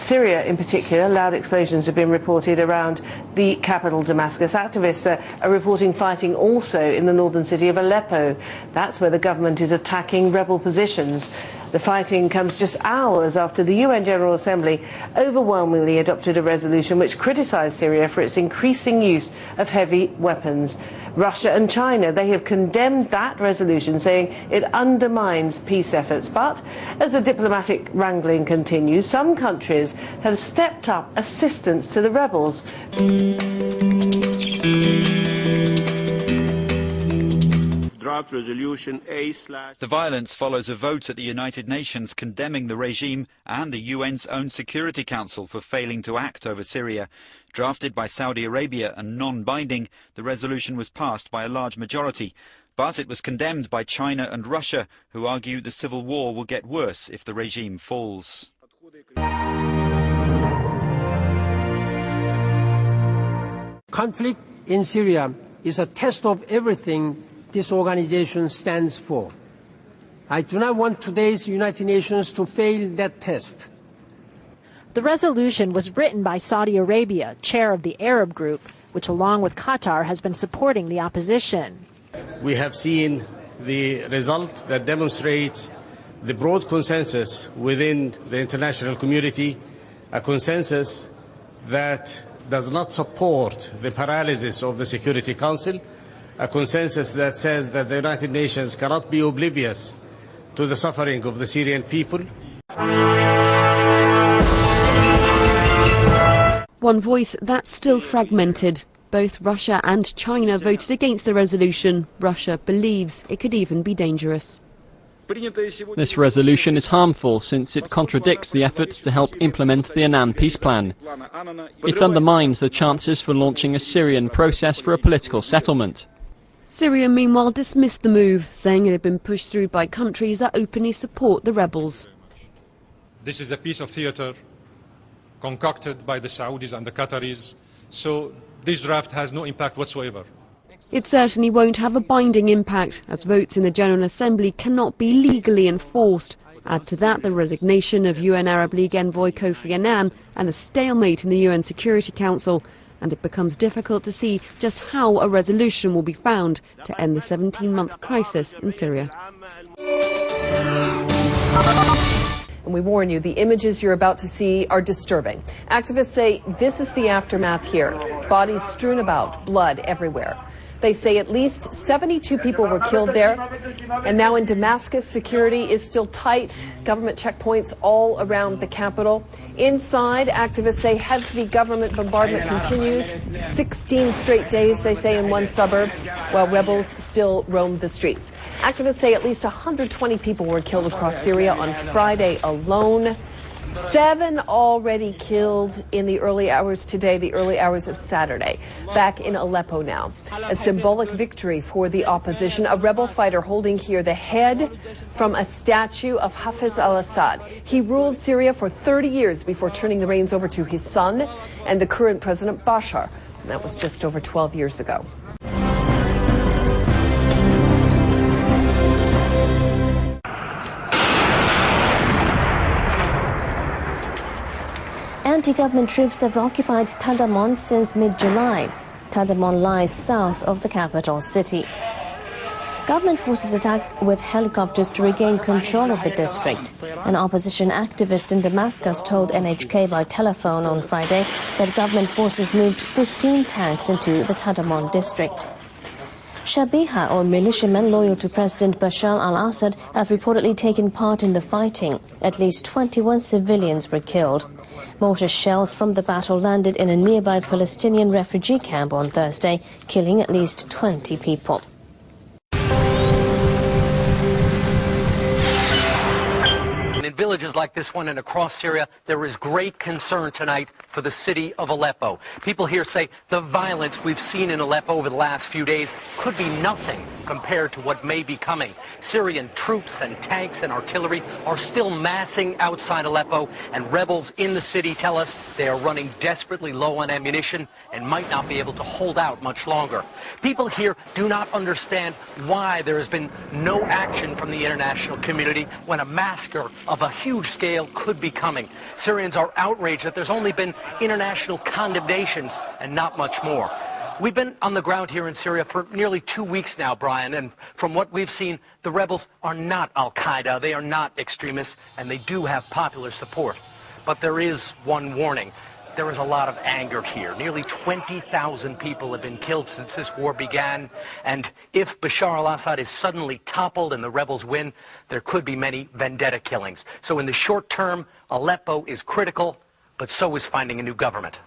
Syria in particular, loud explosions have been reported around the capital Damascus. Activists are reporting fighting also in the northern city of Aleppo. That's where the government is attacking rebel positions. The fighting comes just hours after the UN General Assembly overwhelmingly adopted a resolution which criticised Syria for its increasing use of heavy weapons. Russia and China, they have condemned that resolution, saying it undermines peace efforts. But as the diplomatic wrangling continues, some countries have stepped up assistance to the rebels. Resolution The violence follows a vote at the United Nations condemning the regime and the UN's own Security Council for failing to act over Syria. Drafted by Saudi Arabia and non-binding, the resolution was passed by a large majority. But it was condemned by China and Russia, who argue the civil war will get worse if the regime falls. Conflict in Syria is a test of everything this organization stands for. I do not want today's United Nations to fail that test. The resolution was written by Saudi Arabia, chair of the Arab group, which along with Qatar has been supporting the opposition. We have seen the result that demonstrates the broad consensus within the international community, a consensus that does not support the paralysis of the Security Council, a consensus that says that the United Nations cannot be oblivious to the suffering of the Syrian people. One voice that's still fragmented. Both Russia and China voted against the resolution. Russia believes it could even be dangerous. This resolution is harmful since it contradicts the efforts to help implement the Annan peace plan. It undermines the chances for launching a Syrian process for a political settlement. Syria, meanwhile, dismissed the move, saying it had been pushed through by countries that openly support the rebels. This is a piece of theatre concocted by the Saudis and the Qataris, so this draft has no impact whatsoever. It certainly won't have a binding impact, as votes in the General Assembly cannot be legally enforced. Add to that the resignation of UN Arab League envoy Kofi Annan and a stalemate in the UN Security Council, and it becomes difficult to see just how a resolution will be found to end the 17-month crisis in Syria. And we warn you, the images you're about to see are disturbing. Activists say this is the aftermath here. Bodies strewn about, blood everywhere. They say at least 72 people were killed there. And now in Damascus, security is still tight. Government checkpoints all around the capital. Inside, activists say heavy government bombardment continues. 16 straight days, they say, in one suburb, while rebels still roam the streets. Activists say at least 120 people were killed across Syria on Friday alone. 7 already killed in the early hours today, the early hours of Saturday. Back in Aleppo now. A symbolic victory for the opposition. A rebel fighter holding here the head from a statue of Hafez al-Assad. He ruled Syria for 30 years before turning the reins over to his son and the current President Bashar. And that was just over 12 years ago. Anti-government troops have occupied Tadamon since mid-July. Tadamon lies south of the capital city. Government forces attacked with helicopters to regain control of the district. An opposition activist in Damascus told NHK by telephone on Friday that government forces moved 15 tanks into the Tadamon district. Shabiha, or militiamen loyal to President Bashar al-Assad, have reportedly taken part in the fighting. At least 21 civilians were killed. Mortar shells from the battle landed in a nearby Palestinian refugee camp on Thursday, killing at least 20 people. In villages like this one and across Syria, there is great concern tonight for the city of Aleppo. People here say the violence we've seen in Aleppo over the last few days could be nothing compared to what may be coming. Syrian troops and tanks and artillery are still massing outside Aleppo, and rebels in the city tell us they are running desperately low on ammunition and might not be able to hold out much longer. People here do not understand why there has been no action from the international community when a massacre of a huge scale could be coming. Syrians are outraged that there's only been international condemnations and not much more. We've been on the ground here in Syria for nearly 2 weeks now, Brian, and from what we've seen, the rebels are not al-Qaeda, they are not extremists, and they do have popular support. But there is one warning. There is a lot of anger here. Nearly 20,000 people have been killed since this war began, and if Bashar al-Assad is suddenly toppled and the rebels win, there could be many vendetta killings. So in the short term, Aleppo is critical, but so is finding a new government.